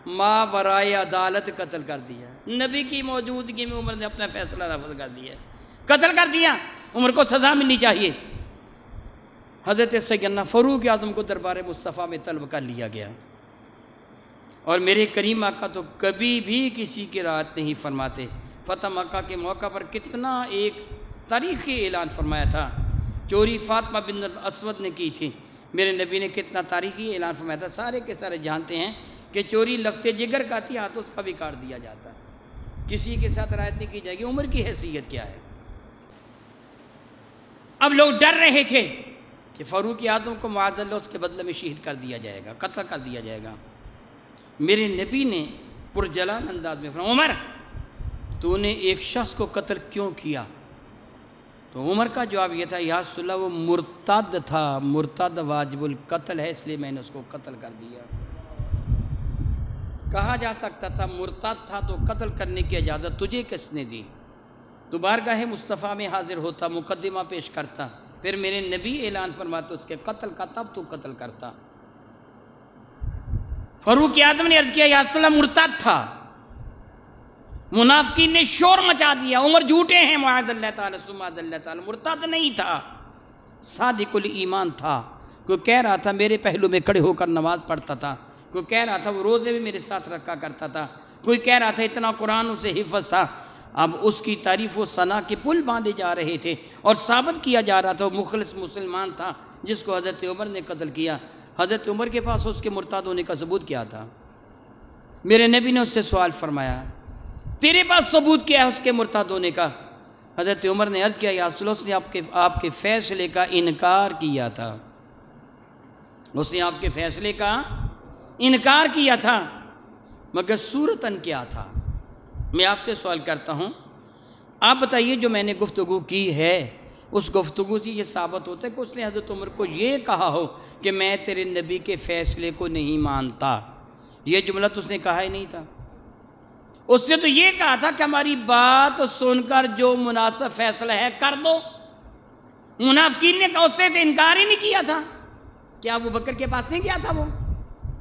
S1: ما ورائے عدالت قتل کر دیا، نبی کی موجودگی میں عمر نے اپنا فیصلہ نافذ کر دیا، قتل کر دیا، عمر کو سزا ملنی چاہیے۔ حضرت سیدنا فاروق اعظم کو دربار مصطفیٰ میں طلب کر لیا گیا، اور میرے کریم آقا تو کبھی بھی کسی کی رعایت نہیں فرماتے۔ فتح مکہ کے موقع پر کتنا ایک تاریخی اعلان فرمایا تھا، چوری فاطمہ بنت الاسود نے کی تھی، میرے نبی نے کتنا تاریخی اعلان فرمایا تھا، سارے کے سارے جانتے ہیں کہ چوری لفتے جگر کا تھی، ہاتھ اس کا بھی کاٹ دیا جاتا، کسی کے ساتھ رعایت نہیں کی جائے گی۔ عمر کی حیثیت کیا ہے؟ اب لوگ ڈر رہے تھے کہ فاروق اعظم کو معاذ اللہ اس کے بدلے میں شہید کر دیا جائے گا، قتل کر دیا جائے گا۔ میرے نبی نے پرجلال انداز میں فرمایا عمر تو نے ایک شخص کو قتل کیوں کیا؟ تو عمر کا جواب یہ تھا یا رسول اللہ وہ مرتد تھا، مرتد واجب القتل ہے، اس لیے میں نے اس کو قتل کر دیا۔ کہا جا سکتا تھا مرتد تھا تو قتل کرنے کی اجازت تجھے کس نے دی؟ تو بارگاہ مصطفیٰ میں حاضر ہوتا، مقدمہ پیش کرتا، پھر میرے نبی اعلان فرماتے اس کے قتل کا، تب تو قتل کرتا۔ فاروق اعظم نے عرض کیا یا رسول اللہ مرتد تھا، منافقین نے شور مچا دیا، عمر جھوٹے ہیں، معاذ اللہ تعالیٰ معاذ اللہ تعالیٰ، مرتد نہیں تھا، صادق الایمان تھا، کوئی کہہ رہا تھا میرے پہلو میں کھڑے ہو کر نماز پڑھتا تھا، کوئی کہہ رہا تھا وہ روزے بھی میرے ساتھ رکھا کرتا تھا، کوئی کہہ رہا تھا اتنا قرآن اسے حفظ تھا۔ اب اس کی تعریف و ثنا کے پل باندھے جا رہے تھے اور ثابت کیا جا رہا تھا وہ مخلص مسلمان تھا جس کو حضرت عمر نے قتل کیا۔ حضرت عمر کے پاس اس کے مرتد ہونے کا ثبوت کیا تھا؟ میرے نبی نے اس سے سوال فرمایا تیرے پاس ثبوت کیا ہے اس کے مرتد ہونے کا؟ حضرت عمر نے عرض کیا یا رسول اللہ، اس نے آپ کے فیصلے کا انکار کیا تھا، اس نے آپ کے فیصلے کا انکار کیا تھا، مگر صورتاً کیا تھا؟ میں آپ سے سوال کرتا ہوں، آپ بتائیے جو میں نے گفتگو کی ہے اس گفتگو سے یہ ثابت ہوتا ہے کہ اس نے حضرت عمر کو یہ کہا ہو کہ میں تیرے نبی کے فیصلے کو نہیں مانتا؟ یہ جملہ تو اس نے کہا ہی نہیں تھا۔ اس سے تو یہ کہا تھا کہ ہماری بات سن کر جو مناسب فیصلہ ہے کر دو۔ منافقین نے کہا اس سے تو انکار ہی نہیں کیا تھا۔ کیا ابو بکر کے پاس نہیں گیا تھا؟ وہ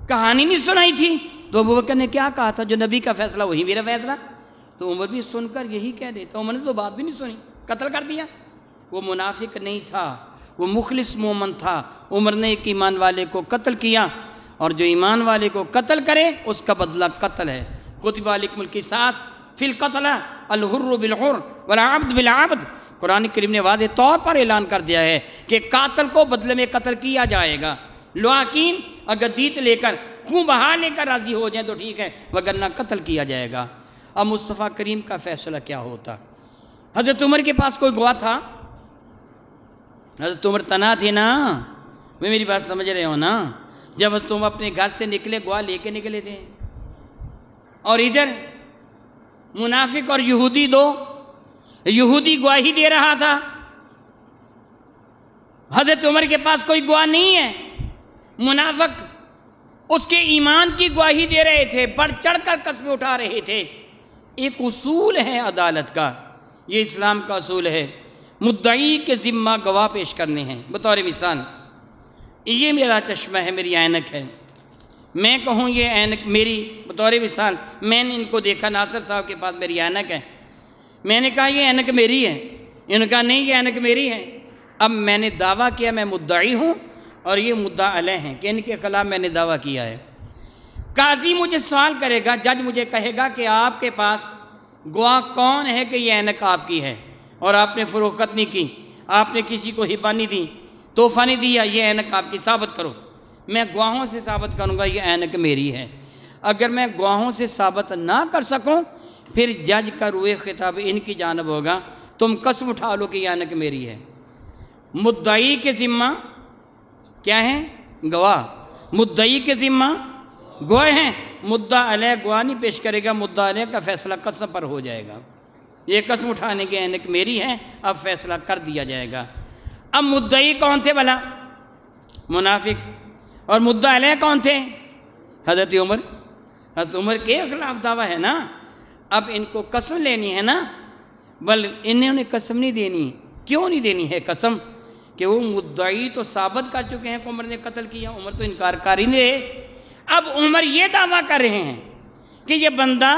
S1: کہانی نہیں سنائی تھی؟ تو ابو بکر نے کیا کہا تھا؟ جو نبی کا فیصلہ وہی میرا فیصلہ۔ تو عمر بھی سن کر یہی کہہ دیتا، عمر نے تو بات بھی نہیں سنی، قتل کر دیا۔ وہ منافق نہیں تھا، وہ مخلص مومن تھا۔ عمر نے ایک ایمان والے کو قتل کیا، اور جو ایمان والے کو قتل کرے اس کا بدلہ قتل ہے۔ کتب علیکم القصاص فی القتل الحر بالحر والعبد بالعبد۔ قرآن کریم نے واضح طور پر اعلان کر دیا ہے کہ قاتل کو بدلے میں قتل کیا جائے گا۔ لواکین اگر دیت لے کر خون بہا لے کر راضی ہو جائیں تو ٹھیک ہے، وگرنہ قتل کیا جائے گا۔ اب مصطفیٰ کریم کا فیصلہ کیا ہوتا؟ حضرت عمر کے پاس کوئی گواہ تھا؟ حضرت عمر تنہا تھے نا، میں میری بات سمجھ رہے ہو نا؟ جب تم اپنے گھر سے نکلے گواہ لے کے نکلے تھے، اور ادھر منافق اور یہودی دو، یہودی گواہی دے رہا تھا، حضرت عمر کے پاس کوئی گواہ نہیں ہے، منافق اس کے ایمان کی گواہی دے رہے تھے، بڑھ چڑھ کر قسمیں اٹھا رہے تھے۔ ایک اصول ہے عدالت کا، یہ اسلام کا اصول ہے، مدعی کے ذمہ گواہ پیش کرنے ہیں۔ بطور مثال یہ میرا چشمہ ہے، میری اینک ہے، میں کہوں یہ اینک میری، بطور مثال میں نے ان کو دیکھا، ناصر صاحب کے پاس میری اینک ہے، میں نے کہا یہ اینک میری ہے، انہوں نے کہا نہیں یہ اینک میری ہے۔ اب میں نے دعویٰ کیا میں مدعی ہوں اور یہ مدعا علیہ ہیں کہ ان کے خلاف میں نے دعویٰ کیا ہے۔ قاضی مجھے سوال کرے گا، جج مجھے کہے گا کہ آپ کے پاس گواہ کون ہے کہ یہ اینک آپ کی ہے اور آپ نے فروخت نہیں کی، آپ نے کسی کو ہبہ نہیں دی، تحفہ نہیں دیا، یہ اینک آپ کی، ثابت کرو۔ میں گواہوں سے ثابت کروں گا یہ اینک میری ہے۔ اگر میں گواہوں سے ثابت نہ کر سکوں پھر جج کا روئے خطاب ان کی جانب ہوگا، تم قسم اٹھا لو کہ یہ اینک میری ہے۔ مدعی کے ذمہ کیا ہے؟ گواہ۔ مدعی کے ذمہ گواہ ہیں، مدعا علیہ گواہ نہیں پیش کرے گا، مدعا علیہ کا فیصلہ قسم پر ہو جائے گا۔ یہ قسم اٹھانے کے اینک میری ہے، اب فیصلہ کر دیا جائے گا۔ اب مدعی کون تھے بھلا؟ منافق۔ اور مدعا علیہ کون تھے؟ حضرت عمر۔ حضرت عمر کے خلاف دعویٰ ہے نا، اب ان کو قسم لینی ہے نا، انہوں نے قسم نہیں دینی۔ کیوں نہیں دینی ہے قسم؟ کہ وہ مدعی تو ثابت کر چکے ہیں کہ عمر نے قتل کیا، عمر تو انکار کر ہی نہیں رہے۔ اب عمر یہ دعویٰ کر رہے ہیں کہ یہ بندہ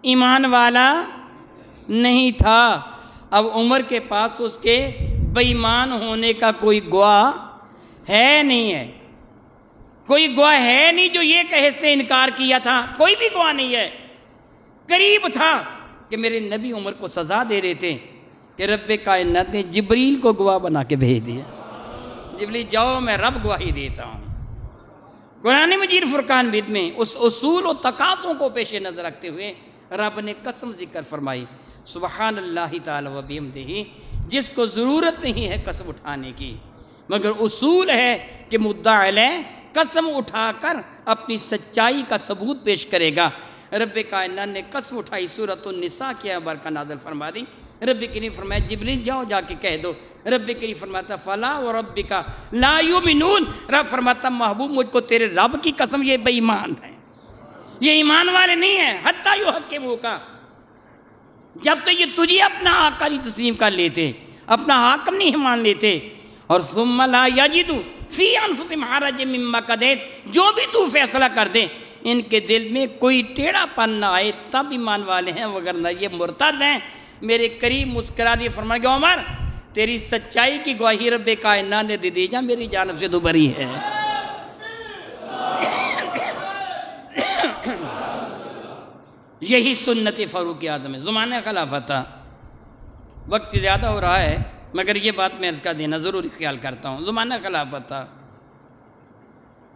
S1: ایمان والا نہیں تھا۔ اب عمر کے پاس اس کے بے ایمان ہونے کا کوئی گواہ ہے نہیں ہے، کوئی گواہ ہے نہیں جو یہ کہے سے انکار کیا تھا، کوئی بھی گواہ نہیں ہے۔ قریب تھا کہ میرے نبی عمر کو سزا دے دیتے کہ رب کائنات نے جبریل کو گواہ بنا کے بھیج دیا، جبریل جاؤ میں رب گواہی دیتا ہوں۔ قرآن مجید فرقان بید میں اس اصول و تقاضوں کو پیش نظر رکھتے ہوئے رب نے قسم ذکر فرمائی، سبحان اللہ تعالی و بحمدہ، جس کو ضرورت نہیں ہے قسم اٹھانے کی، مگر اصول ہے کہ مدعا علیہ قسم اٹھا کر اپنی سچائی کا ثبوت پیش کرے گا۔ رب کائنات نے قسم اٹھائی، سورۃ النساء کی برکہ نازل فرما دی۔ رب کریم فرمایا جبریل جاؤ جا کے کہہ دو۔ رب کریم فرماتا فلا وربک لا یؤمنون، رب فرماتا محبوب مجھ کو تیرے رب کی قسم یہ بے ایمان ہیں، یہ ایمان والے نہیں ہیں، حتی یحکموک، جب تو یہ تجھے اپنا آقا نہیں تسلیم کر لیتے، اپنا حاکم نہیں مان لیتے، اور ثم لا یجدوا فی انفسہم حرجا مما قضیت، جو بھی تو فیصلہ کر دے ان کے دل میں کوئی ٹیڑھا پن نہ آئے تب ایمان والے ہیں، وگرنہ یہ مرتد ہیں۔ میرے قریب مسکرا دیے، فرمایا کہ عمر تیری سچائی کی گواہی رب کائنات نے دے دی، جا میری جانب سے تو بری ہے۔ یہی سنت فاروق اعظم ہے، زمانہ خلافت تھا۔ وقت زیادہ ہو رہا ہے مگر یہ بات میں اس کا دینا ضروری خیال کرتا ہوں، زمانہ خلافت تھا۔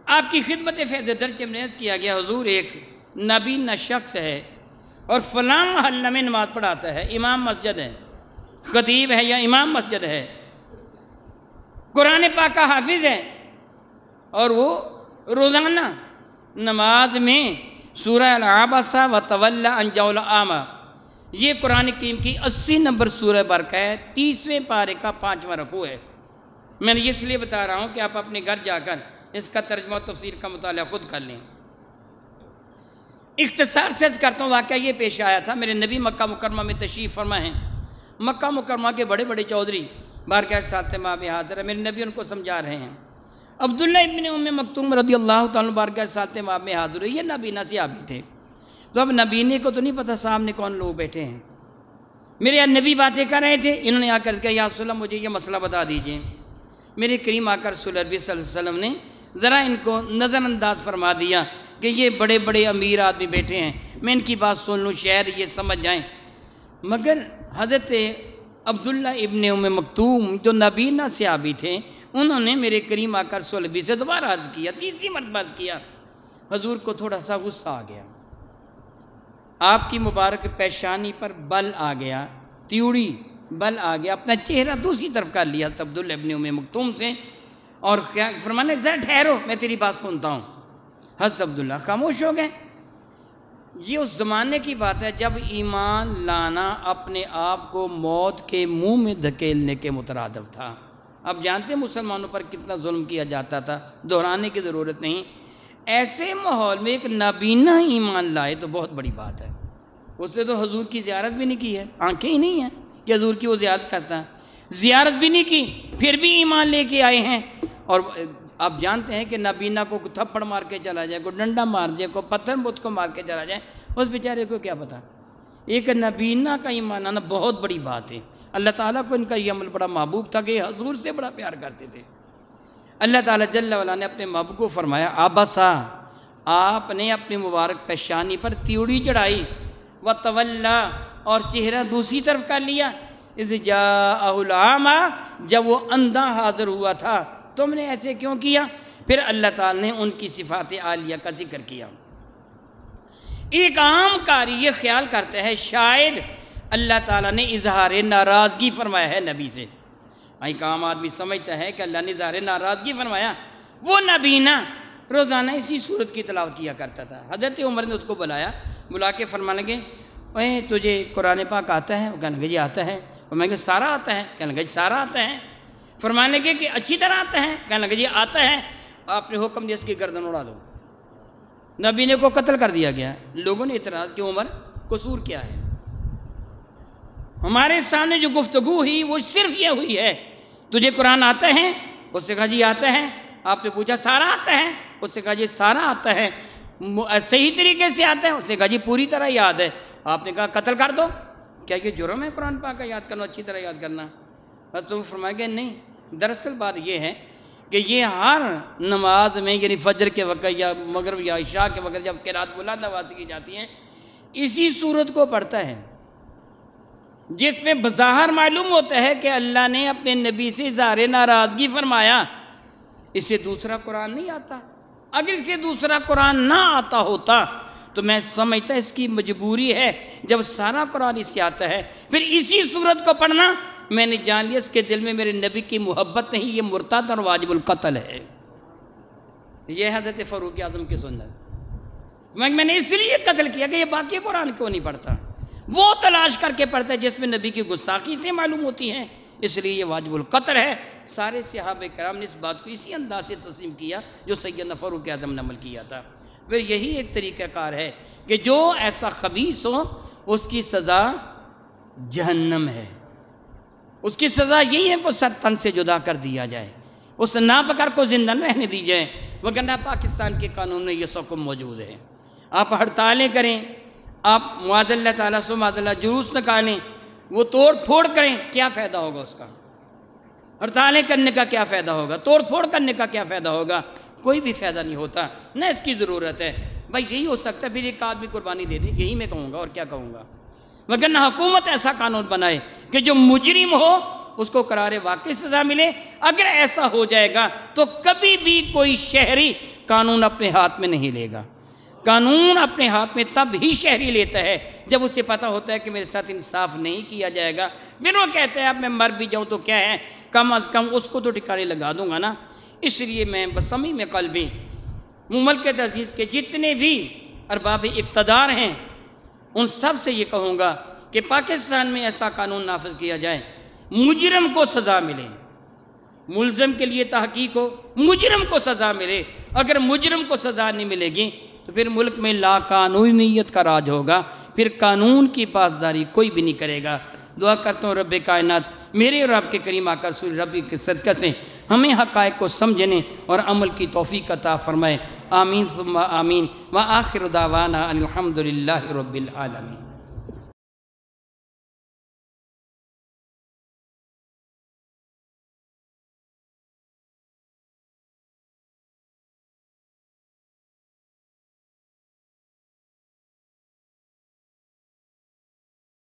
S1: آپ کی خدمت فیض درج میں عرض کیا گیا، حضور ایک نابینا شخص ہے اور فلاں محلہ میں نماز پڑھاتا ہے، امام مسجد ہے، خطیب ہے یا امام مسجد ہے، قرآن پاک کا حافظ ہے، اور وہ روزانہ نماز میں سورہ العبس وتولی ان جاء الاعمی، یہ قرآن کریم کی 80 نمبر سورہ برکہ ہے، 30ویں پارے کا 5واں رکوع ہے۔ میں نے اس لیے بتا رہا ہوں کہ آپ اپنے گھر جا کر اس کا ترجمہ و تفسیر کا مطالعہ خود کر لیں۔ اختصار سے عرض کرتا ہوں، واقعہ یہ پیش آیا تھا، میرے نبی مکہ مکرمہ میں تشریف فرما ہیں، مکہ مکرمہ کے بڑے بڑے چودھری بارگاہ ساتھ ماں میں حاضر ہے، میرے نبی ان کو سمجھا رہے ہیں۔ عبداللہ ابن ام مکتوم رضی اللہ تعالیٰ بارگاہ ساتھ ماں میں حاضر ہے، یہ نابینا صحابی تھے، تو اب نابینے کو تو نہیں پتہ سامنے کون لوگ بیٹھے ہیں۔ میرے نبی باتیں کر رہے تھے، انہوں نے آ کر کہا یا رسول اللہ مجھے یہ مسئلہ بتا دیجئے۔ میرے کریم آ کر رسول اللہ صلی اللہ علیہ وسلم نے ذرا ان کو نظر انداز فرما دیا کہ یہ بڑے بڑے امیر آدمی بیٹھے ہیں، میں ان کی بات سن لوں شاید یہ سمجھ جائیں۔ مگر حضرت عبداللہ ابن ام مکتوم جو نابینا صحابی تھے، انہوں نے میرے کریم آ کر رسول اللہ سے دوبارہ عرض کیا، تیسری مرتبہ عرض کیا۔ حضور کو تھوڑا سا غصہ آ گیا، آپ کی مبارک پیشانی پر بل آ گیا، تیوڑی بل آ گیا، اپنا چہرہ دوسری طرف کر لیا عبداللہ ابن ام مکتوم سے، اور فرمانے ذرا ٹھہرو میں تیری بات سنتا ہوں۔ حضرت عبداللہ خاموش ہو گئے۔ یہ اس زمانے کی بات ہے جب ایمان لانا اپنے آپ کو موت کے منہ میں دھکیلنے کے مترادف تھا۔ اب جانتے ہیں مسلمانوں پر کتنا ظلم کیا جاتا تھا، دہرانے کی ضرورت نہیں۔ ایسے ماحول میں ایک نابینا ایمان لائے تو بہت بڑی بات ہے۔ اس نے تو حضور کی زیارت بھی نہیں کی ہے، آنکھیں ہی نہیں ہیں کہ حضور کی وہ زیارت کرتا ہے، زیارت بھی نہیں کی، پھر بھی ایمان لے کے آئے ہیں۔ اور آپ جانتے ہیں کہ نابینا کو تھپڑ مار کے چلا جائے، کوئی ڈنڈا مار جائے، کوئی پتھر بت کو مار کے چلا جائے، اس بیچارے کو کیا پتا۔ ایک نابینا کا ایمان آنا بہت بڑی بات ہے۔ اللہ تعالیٰ کو ان کا یہ عمل بڑا محبوب تھا کہ حضور سے بڑا پیار کرتے تھے۔ اللہ تعالیٰ جل وعلا نے اپنے محبوب کو فرمایا عبسا، آپ نے اپنی مبارک پیشانی پر تیوڑی چڑھائی، وتولی، اور چہرہ دوسری طرف کر لیا، اذ جاءہ الاعمی، جب وہ اندھا حاضر ہوا تھا، تم نے ایسے کیوں کیا؟ پھر اللہ تعالیٰ نے ان کی صفات عالیہ کا ذکر کیا۔ ایک عام قاری یہ خیال کرتا ہے شاید اللہ تعالیٰ نے اظہار ناراضگی فرمایا ہے نبی سے۔ ایک عام آدمی سمجھتا ہے کہ اللہ نے اظہار ناراضگی فرمایا۔ وہ نابینا روزانہ اسی صورت کی تلاوت کیا کرتا تھا۔ حضرت عمر نے اس کو بلا کے فرمانے لگے اے تجھے قرآن پاک آتا ہے؟ وہ کہنے لگے جی آتا ہے۔ اور میں کہ سارا آتا ہے؟ کہنے لگے جی سارا آتا ہے۔ فرمانے لگے کہ اچھی طرح آتا ہے؟ کہنے لگے جی آتا ہے۔ آپ نے حکم دیا اس کی گردن اڑا دو۔ نبی کو قتل کر دیا گیا۔ لوگوں نے اعتراض کہ عمر قصور کیا ہے؟ ہمارے سامنے جو گفتگو ہوئی وہ صرف یہ ہوئی ہے تجھے قرآن آتا ہے؟ اس سے کہا جی آتا ہے۔ آپ نے پوچھا سارا آتا ہے؟ اس سے کہا جی سارا آتا ہے۔ صحیح طریقے سے آتا ہے؟ اس سے کہا جی پوری طرح یاد ہے۔ آپ نے کہا قتل کر دو۔ کیا یہ جرم ہے قرآن پاک کا یاد کرنا، اچھی طرح یاد کرنا؟ تو فرمایا کہ نہیں، دراصل بات یہ ہے کہ یہ ہر نماز میں یعنی فجر کے وقت یا مغرب یا عشاء کے وقت جب قرات بلند آواز کی جاتی ہیں اسی صورت کو پڑھتا ہے جس میں بظاہر معلوم ہوتا ہے کہ اللہ نے اپنے نبی سے اظہار ناراضگی فرمایا۔ اس سے دوسرا قرآن نہیں آتا۔ اگر اسے دوسرا قرآن نہ آتا ہوتا تو میں سمجھتا اس کی مجبوری ہے، جب سارا قرآن اس سے آتا ہے پھر اسی صورت کو پڑھنا، میں نے جان لیا اس کے دل میں میرے نبی کی محبت نہیں، یہ مرتد اور واجب القتل ہے۔ یہ حضرت فاروق اعظم کی سنت۔ میں نے اس لیے قتل کیا کہ یہ باقی قرآن کیوں نہیں پڑھتا، وہ تلاش کر کے پڑھتا ہے جس میں نبی کی گستاخی سے معلوم ہوتی ہے، اس لیے یہ واجب القتل ہے۔ سارے صحابہ کرام نے اس بات کو اسی انداز سے تسلیم کیا جو سیدنا فاروق اعظم نے عمل کیا تھا۔ پھر یہی ایک طریقہ کار ہے کہ جو ایسا خبیث ہو اس کی سزا جہنم ہے، اس کی سزا یہی ہے کہ سر تن سے جدا کر دیا جائے، اس ناپکر کو زندہ نہ رہنے دی جائے، وگرنہ پاکستان کے قانون میں یہ سب موجود ہے۔ آپ ہڑتالیں کریں، آپ معاذ اللہ تعالیٰ سے معاذ اللہ جلوس نکالیں، وہ توڑ پھوڑ کریں، کیا فائدہ ہوگا اس کا؟ ہڑتالیں کرنے کا کیا فائدہ ہوگا؟ توڑ پھوڑ کرنے کا کیا فائدہ ہوگا؟ کوئی بھی فائدہ نہیں ہوتا، نہ اس کی ضرورت ہے۔ بھائی یہی ہو سکتا ہے، پھر ایک آدمی قربانی دے دے، یہی میں کہوں گا، اور کیا کہوں گا؟ وگرنہ حکومت ایسا قانون بنائے کہ جو مجرم ہو اس کو قرار واقعی سزا ملے۔ اگر ایسا ہو جائے گا تو کبھی بھی کوئی شہری قانون اپنے ہاتھ میں نہیں لے گا۔ قانون اپنے ہاتھ میں تب ہی شہری لیتا ہے جب اسے پتہ ہوتا ہے کہ میرے ساتھ انصاف نہیں کیا جائے گا۔ پھر وہ کہتا ہے اب میں مر بھی جاؤں تو کیا ہے، کم از کم اس کو تو ٹھکانے لگا دوں گا نا۔ اس لیے میں بصمیم قلبی مملکت عزیز کے جتنے بھی ارباب اقتدار ہیں ان سب سے یہ کہوں گا کہ پاکستان میں ایسا قانون نافذ کیا جائے، مجرم کو سزا ملے، ملزم کے لیے تحقیق ہو، مجرم کو سزا ملے۔ اگر مجرم کو سزا نہیں ملے گی تو پھر ملک میں لا قانونیت کا راج ہوگا، پھر قانون کی پاسداری کوئی بھی نہیں کرے گا۔ دعا کرتا ہوں رب کائنات میرے اور آپ کے کریم آقا رسول ربی کے صدقہ سے ہمیں حقائق کو سمجھنے اور عمل کی توفیق عطا فرمائے۔ آمین ثم آمین۔ وآخر دعوانا ان الحمد للہ رب العالمین۔